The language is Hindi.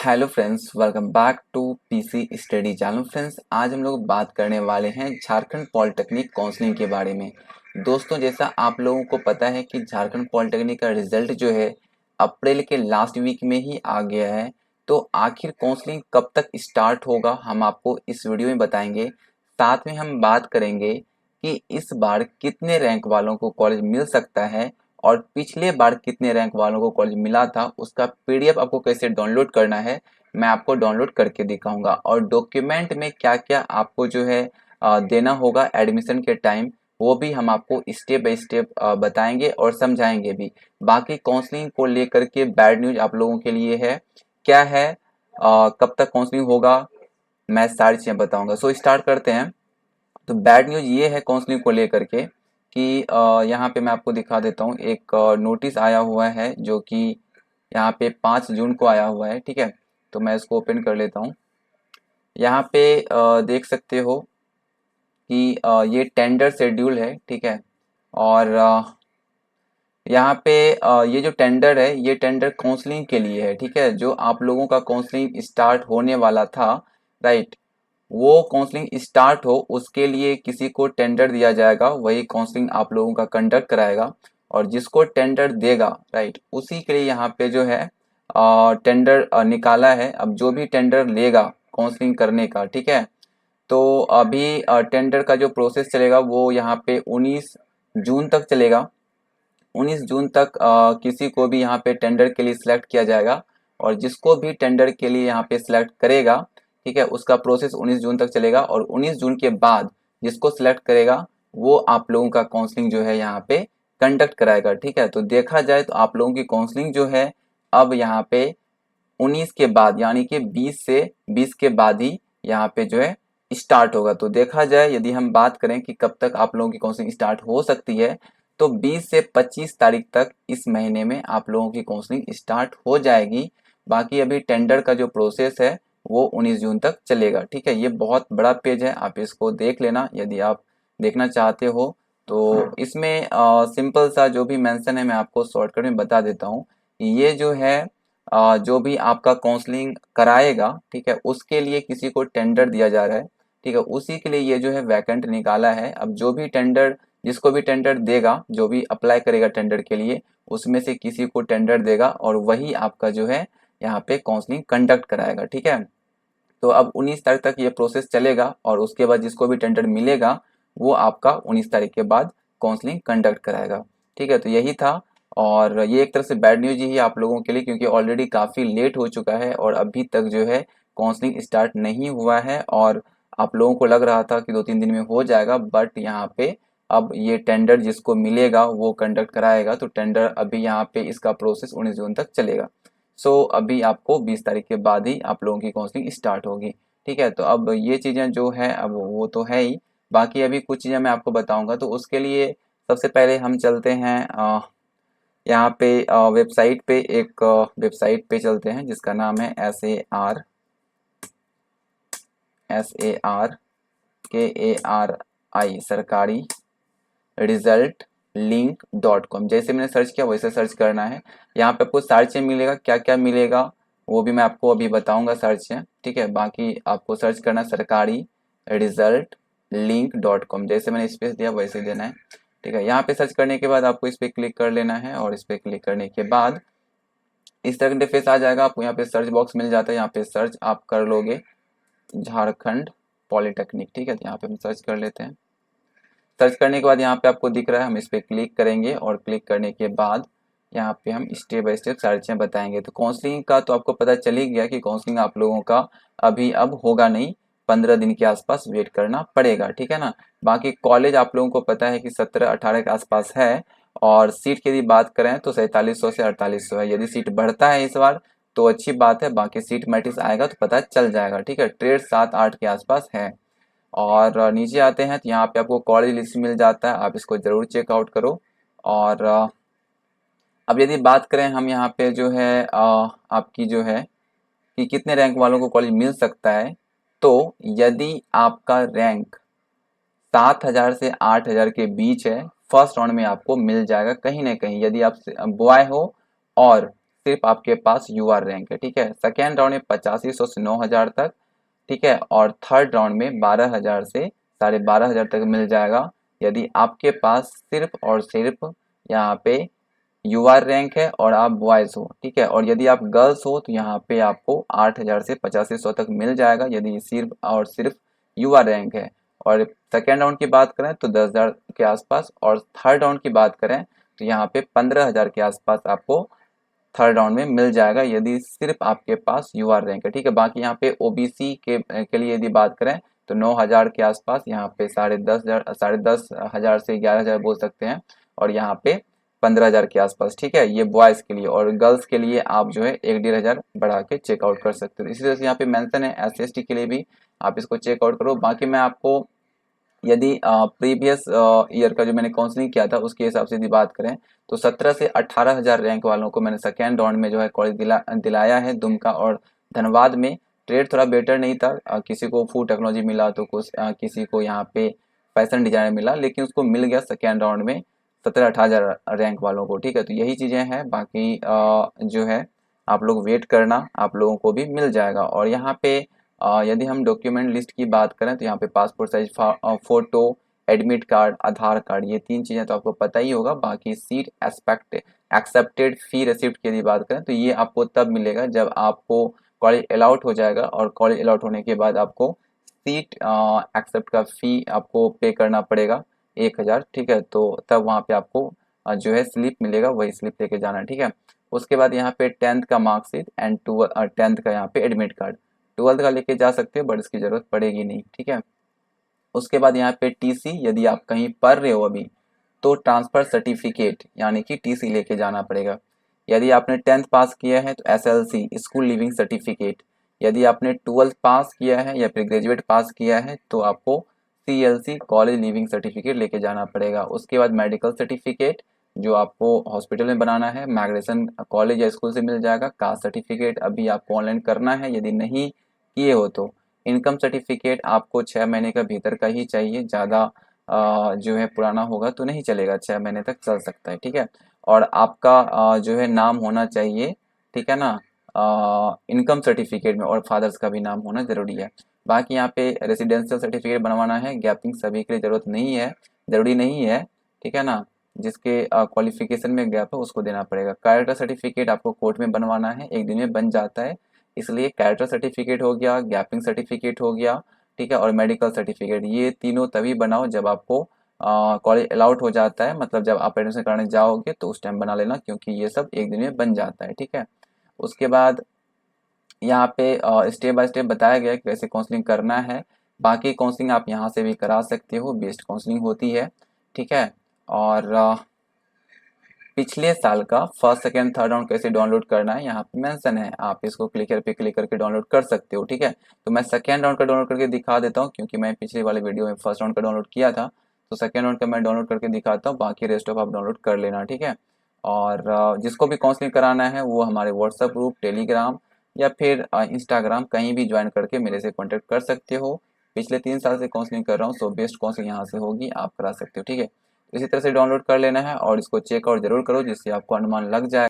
Hello friends, welcome back to PC study channel. Friends, आज हम लोग बात करने वाले हैं झारखंड पॉलिटेक्निक काउंसलिंग के बारे में। दोस्तों, जैसा आप लोगों को पता है कि झारखंड पॉलिटेक्निक का रिजल्ट जो है अप्रैल के लास्ट वीक में ही आ गया है। तो आखिर काउंसलिंग कब तक स्टार्ट होगा हम आपको इस वीडियो में बताएंगे। साथ में हम बात करेंगे कि इस बार कितने रैंक वालों को कॉलेज मिल सकता है और पिछले बार कितने रैंक वालों को कॉलेज मिला था, उसका पीडीएफ आपको कैसे डाउनलोड करना है मैं आपको डाउनलोड करके दिखाऊंगा। और डॉक्यूमेंट में क्या क्या आपको जो है देना होगा एडमिशन के टाइम, वो भी हम आपको स्टेप बाय स्टेप बताएंगे और समझाएंगे भी। बाकी काउंसलिंग को लेकर के बैड न्यूज आप लोगों के लिए है, क्या है, कब तक काउंसलिंग होगा, मैं सारी चीजें बताऊंगा। सो स्टार्ट करते हैं। तो बैड न्यूज ये है काउंसलिंग को लेकर के कि यहाँ पे मैं आपको दिखा देता हूँ। एक नोटिस आया हुआ है जो कि यहाँ पे 5 जून को आया हुआ है। ठीक है, तो मैं इसको ओपन कर लेता हूँ। यहाँ पे देख सकते हो कि ये टेंडर शेड्यूल है। ठीक है, और यहाँ पे ये जो टेंडर है ये टेंडर काउंसलिंग के लिए है। ठीक है, जो आप लोगों का काउंसलिंग स्टार्ट होने वाला था, राइट, वो काउंसलिंग स्टार्ट हो उसके लिए किसी को टेंडर दिया जाएगा, वही काउंसलिंग आप लोगों का कंडक्ट कराएगा। और जिसको टेंडर देगा, राइट, उसी के लिए यहाँ पे जो है टेंडर निकाला है। अब जो भी टेंडर लेगा काउंसलिंग करने का, ठीक है, तो अभी टेंडर का जो प्रोसेस चलेगा वो यहाँ पे 19 जून तक चलेगा। 19 जून तक किसी को भी यहाँ पे टेंडर के लिए सिलेक्ट किया जाएगा। और जिसको भी टेंडर के लिए यहाँ पे सिलेक्ट करेगा, ठीक है, उसका प्रोसेस 19 जून तक चलेगा। और 19 जून के बाद जिसको सिलेक्ट करेगा वो आप लोगों का काउंसलिंग जो है यहाँ पे कंडक्ट कराएगा। ठीक है, तो देखा जाए तो आप लोगों की काउंसलिंग जो है अब यहाँ पे 19 के बाद यानी कि 20 के बाद ही यहाँ पे जो है स्टार्ट होगा। तो देखा जाए यदि हम बात करें कि कब तक आप लोगों की काउंसलिंग स्टार्ट हो सकती है, तो 20 से 25 तारीख तक इस महीने में आप लोगों की काउंसलिंग स्टार्ट हो जाएगी। बाकी अभी टेंडर का जो प्रोसेस है वो 19 जून तक चलेगा। ठीक है, ये बहुत बड़ा पेज है, आप इसको देख लेना यदि आप देखना चाहते हो। तो इसमें सिंपल सा जो भी मेंशन है मैं आपको शॉर्टकट में बता देता हूँ। ये जो है जो भी आपका काउंसलिंग कराएगा, ठीक है, उसके लिए किसी को टेंडर दिया जा रहा है। ठीक है, उसी के लिए ये जो है वैकेंट निकाला है। अब जो भी टेंडर, जिसको भी टेंडर देगा, जो भी अप्लाई करेगा टेंडर के लिए, उसमें से किसी को टेंडर देगा और वही आपका जो है यहाँ पे काउंसलिंग कंडक्ट कराएगा। ठीक है, तो अब 19 तारीख तक ये प्रोसेस चलेगा और उसके बाद जिसको भी टेंडर मिलेगा वो आपका 19 तारीख के बाद काउंसलिंग कंडक्ट कराएगा। ठीक है, तो यही था। और ये एक तरह से बैड न्यूज ही है आप लोगों के लिए, क्योंकि ऑलरेडी काफ़ी लेट हो चुका है और अभी तक जो है काउंसलिंग स्टार्ट नहीं हुआ है। और आप लोगों को लग रहा था कि 2-3 दिन में हो जाएगा, बट यहाँ पे अब ये टेंडर जिसको मिलेगा वो कंडक्ट कराएगा। तो टेंडर अभी यहाँ पे इसका प्रोसेस 19 जून तक चलेगा। सो अभी आपको 20 तारीख के बाद ही आप लोगों की काउंसलिंग स्टार्ट होगी। ठीक है, तो अब ये चीज़ें जो है अब वो तो है ही, बाकी अभी कुछ चीज़ें मैं आपको बताऊंगा। तो उसके लिए सबसे पहले हम चलते हैं यहाँ पे वेबसाइट पे, एक वेबसाइट पे चलते हैं जिसका नाम है SARKARI सरकारी रिजल्ट लिंक.com। जैसे मैंने सर्च किया वैसे सर्च करना है। यहाँ पे आपको सर्च मिलेगा, क्या क्या मिलेगा वो भी मैं आपको अभी बताऊंगा सर्च है। ठीक है, बाकी आपको सर्च करना सरकारी रिजल्ट लिंक.com, जैसे मैंने स्पेस दिया वैसे देना है। ठीक है, यहाँ पे सर्च करने के बाद आपको इस पर क्लिक कर लेना है और इस पर क्लिक करने के बाद इस तरह का इंटरफेस आ जाएगा। आपको यहाँ पे सर्च बॉक्स मिल जाता है, यहाँ पे सर्च आप कर लोगे झारखंड पॉलिटेक्निक। ठीक है, तो यहाँ पे हम सर्च कर लेते हैं। सर्च करने के बाद यहाँ पे आपको दिख रहा है, हम इस पर क्लिक करेंगे और क्लिक करने के बाद यहाँ पे हम स्टेप बाय स्टेप सारी चीजें बताएंगे। तो काउंसलिंग का तो आपको पता चल ही गया कि काउंसलिंग आप लोगों का अभी अब होगा नहीं, 15 दिन के आसपास वेट करना पड़ेगा। ठीक है ना। बाकी कॉलेज आप लोगों को पता है कि 17-18 के आसपास है। और सीट की यदि बात करें तो 4700 से 4800 है। यदि सीट बढ़ता है इस बार तो अच्छी बात है, बाकी सीट मैट्रिक्स आएगा तो पता चल जाएगा। ठीक है, ट्रेड 7-8 के आसपास है। और नीचे आते हैं तो यहाँ पे आपको कॉलेज लिस्ट मिल जाता है, आप इसको जरूर चेकआउट करो। और अब यदि बात करें हम यहाँ पे जो है आपकी जो है कि कितने रैंक वालों को कॉलेज मिल सकता है, तो यदि आपका रैंक 7,000 से 8,000 के बीच है, फर्स्ट राउंड में आपको मिल जाएगा कहीं ना कहीं। यदि आप बॉय हो और सिर्फ आपके पास यूआर रैंक है, ठीक है। सेकेंड राउंड में 8500 से 9000 तक, ठीक है। और थर्ड राउंड में 12000 से 12500 तक मिल जाएगा यदि आपके पास सिर्फ और सिर्फ यहाँ पे यूआर रैंक है और आप बॉयज हो, ठीक है। और यदि आप गर्ल्स हो तो यहाँ पे आपको 8000 से 8500 तक मिल जाएगा यदि सिर्फ और सिर्फ यूआर रैंक है। और सेकेंड राउंड की बात करें तो 10,000 के आसपास, और थर्ड राउंड की बात करें तो यहाँ पे 15,000 के आसपास आपको थर्ड राउंड में मिल जाएगा यदि सिर्फ आपके पास यूआर रैंक है, ठीक है। बाकी यहाँ पे ओबीसी के लिए यदि बात करें तो 9000 के आसपास, यहाँ पे 10,500 से 11,000 बोल सकते हैं, और यहाँ पे 15,000 के आसपास, ठीक है। ये बॉयज़ के लिए, और गर्ल्स के लिए आप जो है 1-1,500 बढ़ा के चेकआउट कर सकते हो। इसी तरह से यहाँ पे मेंशन है SC/ST के लिए भी आप इसको चेकआउट करो। बाकी मैं आपको यदि प्रीवियस ईयर का जो मैंने काउंसलिंग किया था उसके हिसाब से यदि बात करें तो 17 से 18,000 रैंक वालों को मैंने सेकेंड राउंड में जो है कॉलेज दिलाया है दुमका और धनबाद में। ट्रेड थोड़ा बेटर नहीं था, किसी को फूड टेक्नोलॉजी मिला तो कुछ किसी को यहाँ पे फैशन डिजाइनर मिला, लेकिन उसको मिल गया सेकेंड राउंड में 17-18,000 रैंक वालों को, ठीक है। तो यही चीज़ें हैं, बाकी जो है आप लोग वेट करना, आप लोगों को भी मिल जाएगा। और यहाँ पे यदि हम डॉक्यूमेंट लिस्ट की बात करें तो यहाँ पे passport size photo, admit card, Aadhaar card, ये 3 चीज़ें तो आपको पता ही होगा। बाकी सीट एक्सेप्टेड फी रिसिप्ट की यदि बात करें तो ये आपको तब मिलेगा जब आपको कॉलेज अलाउट हो जाएगा, और कॉलेज अलाउट होने के बाद आपको सीट एक्सेप्ट का फी आपको पे करना पड़ेगा 1,000, ठीक है। तो तब वहाँ पे आपको जो है स्लिप मिलेगा, वही स्लिप लेके जाना है, ठीक है। उसके बाद यहाँ पे 10th का मार्कशीट एंड 10th का यहाँ पे एडमिट कार्ड, 12th का लेके जा सकते हो बट इसकी ज़रूरत पड़ेगी नहीं, ठीक है। उसके बाद यहाँ पे टीसी, यदि आप कहीं पढ़ रहे हो अभी तो ट्रांसफ़र सर्टिफिकेट यानी कि टीसी लेके जाना पड़ेगा। यदि आपने 10th पास किया है तो एसएलसी स्कूल लिविंग सर्टिफिकेट, यदि आपने 12th पास किया है या फिर ग्रेजुएट पास किया है तो आपको सीएलसी कॉलेज लिविंग सर्टिफिकेट लेके जाना पड़ेगा। उसके बाद मेडिकल सर्टिफिकेट जो आपको हॉस्पिटल में बनाना है, माइग्रेशन कॉलेज या स्कूल से मिल जाएगा। कास्ट सर्टिफिकेट अभी आपको ऑनलाइन करना है, यदि नहीं किए हो तो इनकम सर्टिफिकेट आपको 6 महीने का भीतर का ही चाहिए, ज़्यादा जो है पुराना होगा तो नहीं चलेगा, 6 महीने तक चल सकता है, ठीक है। और आपका जो है नाम होना चाहिए, ठीक है ना, इनकम सर्टिफिकेट में, और फादर्स का भी नाम होना ज़रूरी है। बाकी यहाँ पे रेजिडेंशियल सर्टिफिकेट बनवाना है, गैपिंग सभी के लिए ज़रूरत नहीं है, ज़रूरी नहीं है, ठीक है ना। जिसके क्वालिफिकेशन में गैप है उसको देना पड़ेगा। कैरेक्टर सर्टिफिकेट आपको कोर्ट में बनवाना है, एक दिन में बन जाता है, इसलिए कैरेक्टर सर्टिफिकेट हो गया, गैपिंग सर्टिफिकेट हो गया, ठीक है, और मेडिकल सर्टिफिकेट, ये तीनों तभी बनाओ जब आपको कॉलेज अलाउट हो जाता है, मतलब जब आप एडमिशन कराने जाओगे तो उस टाइम बना लेना, क्योंकि ये सब एक दिन में बन जाता है, ठीक है। उसके बाद यहाँ पे स्टेप बाय स्टेप बताया गया है कि कैसे काउंसलिंग करना है। बाकी काउंसलिंग आप यहाँ से भी करा सकते हो, बेस्ट काउंसलिंग होती है, ठीक है। और पिछले साल का फर्स्ट सेकेंड थर्ड राउंड कैसे डाउनलोड करना है यहाँ पे मेंशन है, आप इसको पे क्लिक करके डाउनलोड कर सकते हो, ठीक है। तो मैं सेकेंड राउंड का डाउनलोड करके दिखा देता हूँ, क्योंकि मैं पिछले वाले वीडियो में फर्स्ट राउंड का डाउनलोड किया था, तो सेकेंड राउंड का मैं डाउनलोड करके दिखाता हूँ, बाकी रेस्ट ऑफ आप डाउनलोड कर लेना, ठीक है। और जिसको भी काउंसलिंग कराना है वो हमारे व्हाट्सएप ग्रुप, टेलीग्राम या फिर इंस्टाग्राम कहीं भी ज्वाइन करके मेरे से कॉन्टेक्ट कर सकते हो। पिछले 3 साल से काउंसलिंग कर रहा हूँ, सो बेस्ट काउंसलिंग यहाँ से होगी, आप करा सकते हो, ठीक है। इसी तरह से डाउनलोड कर लेना है और इसको चेकआउट जरूर करो जिससे आपको अनुमान लग जाए।